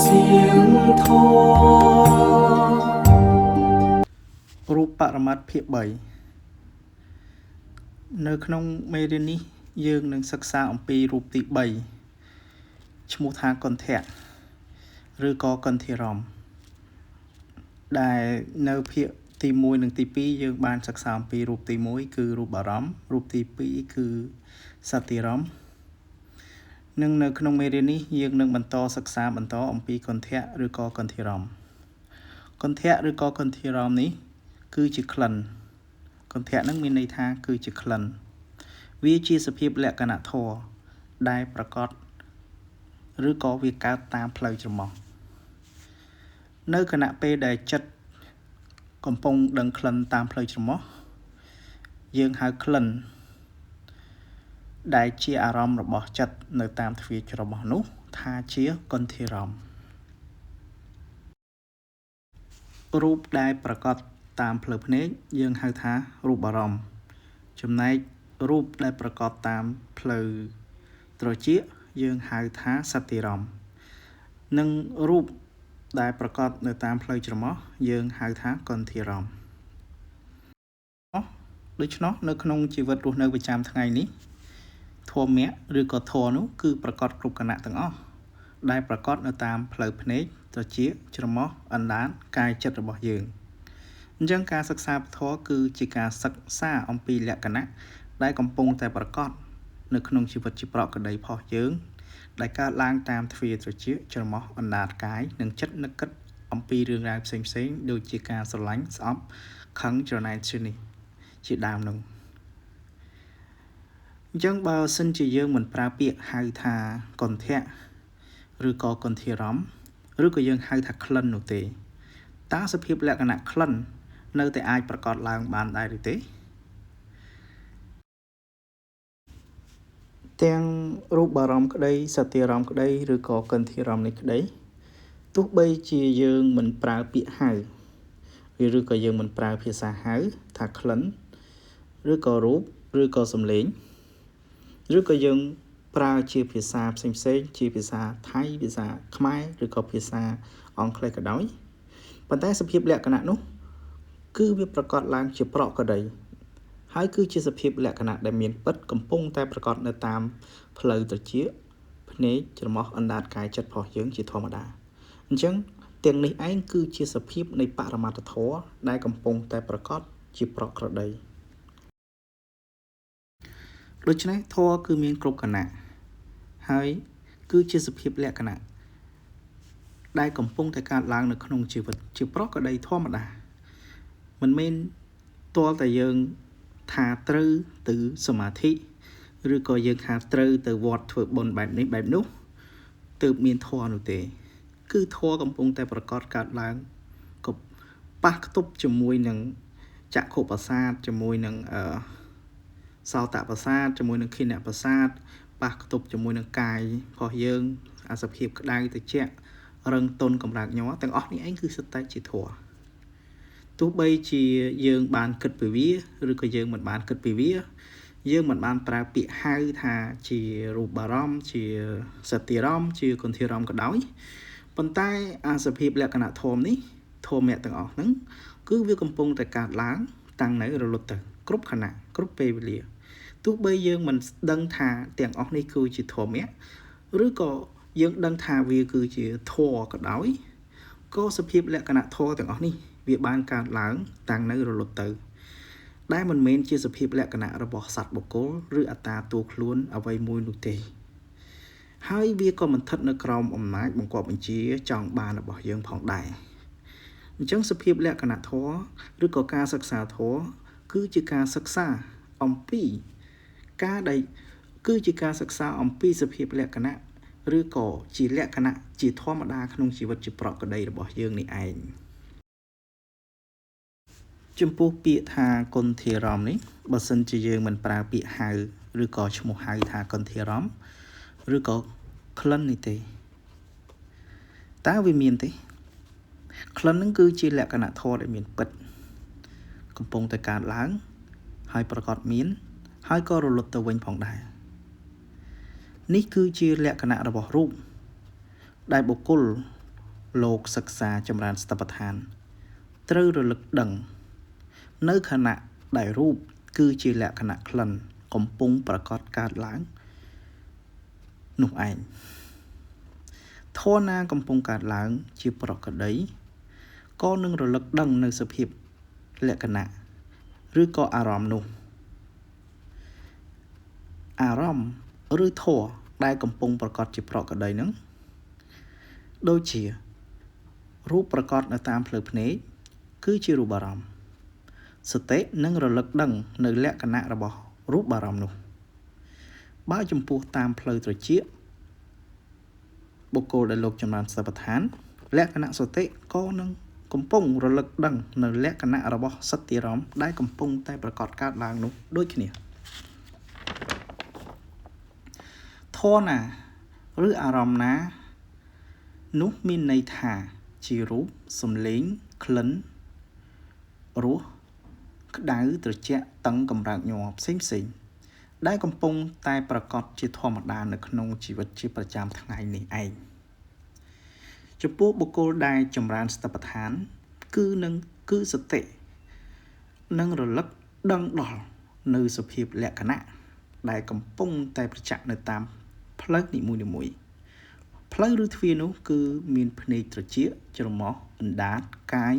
เสียงทอរូបបរមត្ថភាគ3នៅក្នុងមេរៀននេះយើងនឹងសិក្សាអំពីរូបទី3ឈ្មោះថាកន្ធៈឬក៏កន្ធិរមដែលនៅភាគទី1និងទី2យើងបានសិក្សាអំពីរូបទី1គឺរូបអារម្មណ៍រូបទី2គឺសតិរមនិងនៅក្នុងមេរៀននេះយើងនឹងបន្តសិក្សាបន្តអំពីកន្ធៈឬក៏កន្ធិរមកន្ធៈឬក៏កន្ធិរមនេះគឺជាក្លិនកន្ធៈនឹងមានន័យថាគឺជាក្លិនវាជាសភាពលក្ខណៈធម៌ដែលប្រកបឬក៏វាកើតតាមផ្លូវច្រមុះនៅគណៈពេលដែលចិត្តកំពុងដឹងក្លិនតាមផ្លូវច្រមុះយើងហៅក្លិនដែលជាអារម្មណ៍របស់ចិត្តនៅតាមទ្វារច្រមុះនោះថាជាកន្ធិរមរូបដែលប្រកបតាមផ្លូវភ្នែកយើងហៅថារូបអារម្មណ៍ចំណែករូបដែលប្រកបតាមផ្លូវត្រចៀកយើងហៅថាសតិរមនិងរូបដែលប្រកបនៅតាមផ្លូវច្រមុះយើងហៅថាកន្ធិរមដូច្នោះនៅក្នុងជីវិតរស់នៅប្រចាំថ្ងៃនេះធម៌ឬក៏ធម៌នោះគឺប្រកបគ្រប់គណៈទាំងអស់ដែលប្រកបនៅតាមផ្លូវភ្នែកត្រចៀកច្រមុះអណ្ដាតកាយចិត្តរបស់យើងអញ្ចឹងការសិក្សាពធគឺជាការសិក្សាអំពីលក្ខណៈដែលកំពុងតែប្រកបនៅក្នុងជីវិតជាប្រក្រតីរបស់យើងដែលកើតឡើងតាមទ្វារត្រចៀកច្រមុះអណ្ដាតកាយនិងចិត្តនឹកគិតអំពីរឿងរ៉ាវផ្សេងៗដូចជាការស្រឡាញ់ស្អប់ខឹងច្រណែនឈឺនេះជាដើមនោះអញ្ចឹងបើសិនជាយើងមិនប្រើពាក្យហៅថាកន្ធៈឬក៏កន្ធិរមឬក៏យើងហៅថាក្លិននោះទេតើសភាពលក្ខណៈក្លិននៅតែអាចប្រកបឡើងបានដែរឬទេទាំងរូបអារម្មណ៍ក្តីសតិអារម្មណ៍ក្តីឬក៏កន្ធិអារម្មណ៍នេះក្តីទោះបីជាយើងមិនប្រើពាក្យហៅឬក៏យើងមិនប្រើភាសាហៅថាក្លិនឬក៏រូបឬក៏សំឡេងឬក៏យើងប្រើជាភាសាផ្សេងជាភាសាថៃភាសាខ្មែរឬក៏ភាសាអង់គ្លេសក៏ដោយប៉ុន្តែសភាពលក្ខណៈនោះគឺវាប្រកបឡើងជាប្រក្រតីហើយគឺជាសភាពលក្ខណៈដែលមានពិតកំពុងតែប្រកបនៅតាមផ្លូវត្រចៀកភ្នែកច្រមុះអណ្ដាតកាយចិត្តរបស់យើងជាធម្មតាអញ្ចឹងទាំងនេះឯងគឺជាសភាពនៃបរមត្ថធម៌ដែលកំពុងតែប្រកបជាប្រក្រតីដូច្នេះធម៌គឺមានគ្រប់គណៈហើយគឺជាសភាពលក្ខណៈដែលកំពុងតែកើតឡើងនៅក្នុងជីវិតជាប្រក្រតីធម្មតាមិនមែនទាល់តែយើងថាត្រូវទៅសមាធិឬក៏យើងថាត្រូវទៅវត្តធ្វើបុណ្យបែបនេះបែបនោះទើបមានធម៌នោះទេគឺធម៌កំពុងតែប្រកបកើតឡើងក៏ប៉ះខ្ទប់ជាមួយនឹងចក្ខុប្រសាទជាមួយនឹងសោតប្រសាទជាមួយនឹងខិនប្រសាទប៉ះខ្ទប់ជាមួយនឹងកាយរបស់យើងអាសភាពក្តៅត្រជាក់រឹងទន់កម្រើកញ័រទាំងអស់នេះឯងគឺសុទ្ធតែជាធម៌ទោះបីជាយើងបានគិតពីវាឬក៏យើងមិនបានគិតពីវាយើងមិនបានប្រើពាក្យហៅថាជារូបអារម្មណ៍ជាសតិអារម្មណ៍ជាកន្ធិអារម្មណ៍ក៏ដោយប៉ុន្តែអាសភាពលក្ខណៈធម៌នេះធម៌ទាំងអស់ហ្នឹងគឺវាកំពុងតែកើតឡើងតាំងនៅរលត់ទៅគ្រប់ខណៈគ្រប់ពេលវេលាទោះបីយើងមិនដឹងថាទាំងអស់នេះគឺជាធម៌ឬក៏យើងដឹងថាវាគឺជាធម៌ក៏ដោយក៏សភាពលក្ខណៈធម៌ទាំងអស់នេះវាបានកើតឡើងតាំងនៅរលត់ទៅដែលមិនមែនជាសភាពលក្ខណៈរបស់សត្វបុគ្គលឬអត្តាតួខ្លួនអ្វីមួយនោះទេហើយវាក៏មិនស្ថិតនៅក្រោមអំណាចបង្គាប់បញ្ជាចង់បានរបស់យើងផងដែរអញ្ចឹងសភាពលក្ខណៈធម៌ឬក៏ការសិក្សាធម៌គឺជាការសិក្សាអំពីគឺជាការសិក្សាអំពីសភាពលក្ខណៈឬក៏ជាលក្ខណៈជាធម្មតាក្នុងជីវិតជាប្រក្រតីរបស់យើងនេះឯងចំពោះពាក្យថាកន្ធិអារម្មណ៍នេះបើសិនជាយើងមិនប្រើពាក្យហៅឬក៏ឈ្មោះហៅថាកន្ធិអារម្មណ៍ឬក៏ក្លិននេះទេតើវាមានទេក្លិនហ្នឹងគឺជាលក្ខណៈធម៌ដែលមានពិតកំពុងតែកើតឡើងហើយប្រកបមានហើយក៏រលត់ទៅវិញផងដែរនេះគឺជាលក្ខណៈរបស់រូបដែលបុគ្គល លោកសិក្សាចម្រើនស្តបដ្ឋានត្រូវរលឹកដឹងនៅខណៈដែលរូបគឺជាលក្ខណៈក្លិនកំពុងប្រកបកើតឡើងនោះឯងធម៌ណាកំពុងកើតឡើងជាប្រកដីក៏នឹងរលឹកដឹងនៅសភាពលក្ខណៈឬក៏អារម្មណ៍នោះអារម្មណ៍ឬធម៌ដែលកំពុងប្រកបជាប្រកដីនឹងដូចជារូបប្រកបនៅតាមផ្លូវភ្នែកគឺជារូបអារម្មណ៍សតិនឹងរលឹកដឹងនៅលក្ខណៈរបស់រូបអារម្មណ៍នោះបើចំពោះតាមផ្លូវត្រចៀកបុគ្គលដែលលោកចម្រើនសតិប្បដ្ឋានលក្ខណៈសតិក៏នឹងកំពុងរលឹកដឹងនៅលក្ខណៈរបស់សតិអារម្មណ៍ដែលកំពុងតែប្រកបកើតឡើងនោះដូចគ្នាធម៌ណាឬអារម្មណ៍ណានោះមានន័យថាជារូបសំឡេងក្លិនរសក្តៅត្រជាក់តឹងកម្រើកញាប់ផ្សេងដែលកំពុងតែប្រកបជាធម្មតានៅក្នុងជីវិតជាប្រចាំថ្ងៃនេះឯងចំពោះបុគ្គលដែលចម្រើនសតិប្បដ្ឋានគឺសតិនឹងរលឹកដឹងដល់នៅសភាពលក្ខណៈដែលកំពុងតែប្រចាំនៅតាមផ្លូវនីមួយៗផ្លូវឬទ្វារនោះគឺមានភ្នែកត្រចៀកច្រមុះអណ្ដាតកាយ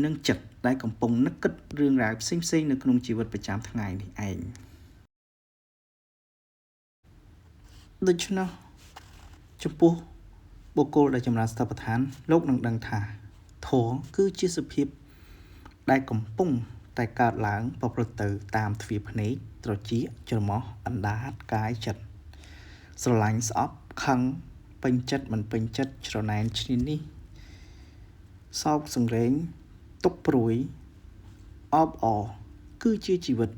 និងចិត្តដែលកំពុងនឹកគិតរឿងរ៉ាវផ្សេងៗនៅក្នុងជីវិតប្រចាំថ្ងៃនេះឯងដូច្នោះចំពោះបុគ្គលដែលចម្រើនសតិប្បដ្ឋានលោកនឹងដឹងថាធម៌គឺជាសភាពដែលកំពុងតែកើតឡើងប្រព្រឹត្តទៅតាមទ្វារភ្នែកត្រចៀកច្រមុះអណ្ដាតកាយចិត្តស្រឡាញ់ស្អប់ខឹងពេញចិត្តមិនពេញចិត្តច្រណែនឈ្នានីសសោកសង្រេងទុកព្រួយអបអរគឺជាជីវិត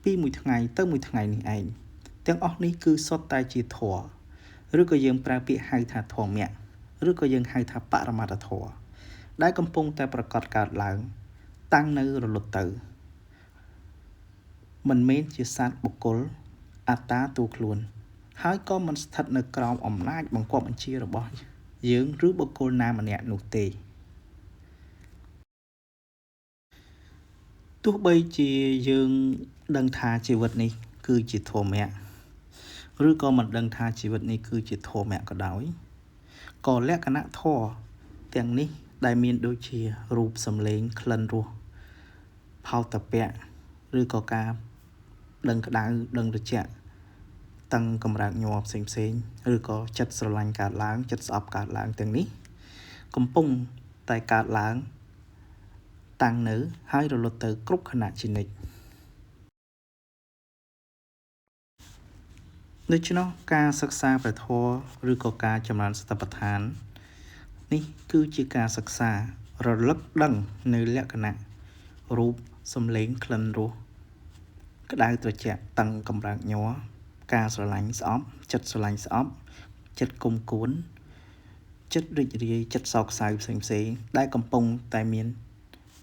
ពីមួយថ្ងៃទៅមួយថ្ងៃនេះឯងទាំងអស់នេះគឺសុទ្ធតែជាធម៌ឬក៏យើងប្រើពាក្យហៅថាធម្មៈឬក៏យើងហៅថាបរមត្ថធម៌ដែលកំពុងតែប្រកបកើតឡើងតាំងនៅរលត់ទៅមិនមែនជាសត្វបុគ្គលអត្តាតួខ្លួនហើយក៏មិនស្ថិតនៅក្រោមអំណាចបង្គាប់បញ្ជារបស់យើងឬបុគ្គលណាម្នាក់នោះទេទោះបីជាយើងដឹងថាជីវិតនេះគឺជាធម្មៈឬក៏មិនដឹងថាជីវិតនេះគឺជាធម្មៈក៏ដោយក៏លក្ខណៈធម៌ទាំងនេះដែលមានដូចជារូបសម្លេងក្លិនរសផោតពៈឬក៏ការដឹងក្តៅដឹងត្រជាក់តឹងកម្រើកញាប់ផ្សេងឬក៏ចិត្តស្រឡាញ់កើតឡើងចិត្តស្អប់កើតឡើងទាំងនេះកំពុងតែកើតឡើងតាំងនៅហើយរលត់ទៅគ្រប់ខណៈជានិច្ចដូច្នោះការសិក្សាព្រះធម៌ឬក៏ការចម្រើនសតិប្បដ្ឋាននេះគឺជាការសិក្សារលឹកដឹងនៅលក្ខណៈរូបសំឡេងក្លិនរសក្តៅត្រជាក់តឹងកម្រើកញ័រការស្រឡាញ់ស្អប់ចិត្តស្រឡាញ់ស្អប់ចិត្តគុំគួនចិត្តរីករាយចិត្តសោកសៅផ្សេងៗដែលកំពុងតែមាន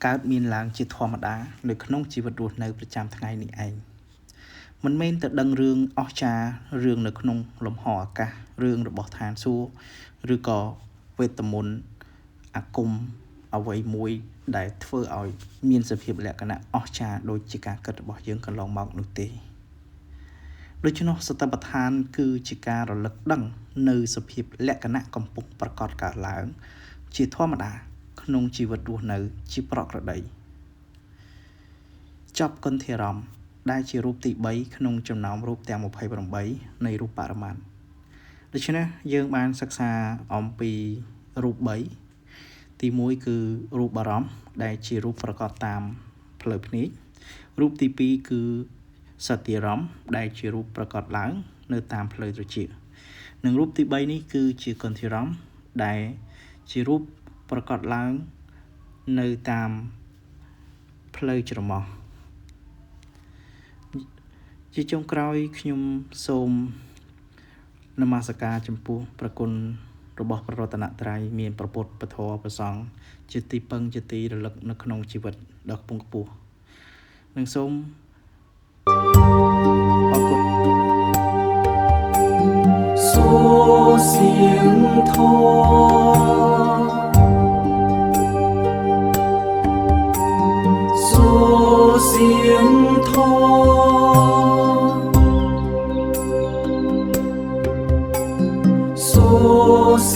កើតមានឡើងជាធម្មតានៅក្នុងជីវិតរស់នៅប្រចាំថ្ងៃនេះឯងមិនមែនតែដឹងរឿងអស្ចារ្យរឿងនៅក្នុងលំហអាកាសរឿងរបស់ឋានសួគ៌ឬក៏វេទមន្តអាគមអ្វីមួយដែលធ្វើឲ្យមានសភាពលក្ខណៈអស្ចារ្យដូចជាការគិតរបស់យើងកន្លងមកនោះទេដូច្នោះសតិប្បដ្ឋានគឺជាការរលឹកដឹងនៅសភាពលក្ខណៈកំពុងប្រកបកើតឡើងជាធម្មតាក្នុងជីវិតរស់នៅជាប្រក្រតីចប់គន្ធារម្មណ៍ដែលជារូបទី3ក្នុងចំណោមរូបទាំង28នៃរូបបរមត្ថដូច្នេះយើងបានសិក្សាអំពីរូប3ទី1គឺរូបអារម្មណ៍ដែលជារូបប្រកបតាមផ្លូវភ្នែករូបទី2គឺសតិអារម្មណ៍ដែលជារូបប្រកបឡើងនៅតាមផ្លូវត្រចៀកនិងរូបទី3នេះគឺជាគន្ធារម្មណ៍ដែលជារូបប្រកបឡើងនៅតាមផ្លូវច្រមុះជាចុងក្រោយខ្ញុំសូមនមស្ការចំពោះព្រះគុណរបស់ព្រះរតនត្រ័យមានព្រះពុទ្ធពធព្រះសង្ឃជាទីពឹងជាទីរលឹកនៅក្នុងជីវិតដ៏ខ្ពង់ខ្ពស់និងសូមអរគុណសូរសៀងធម៌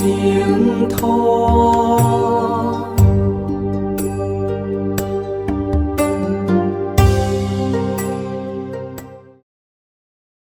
เสียงทอ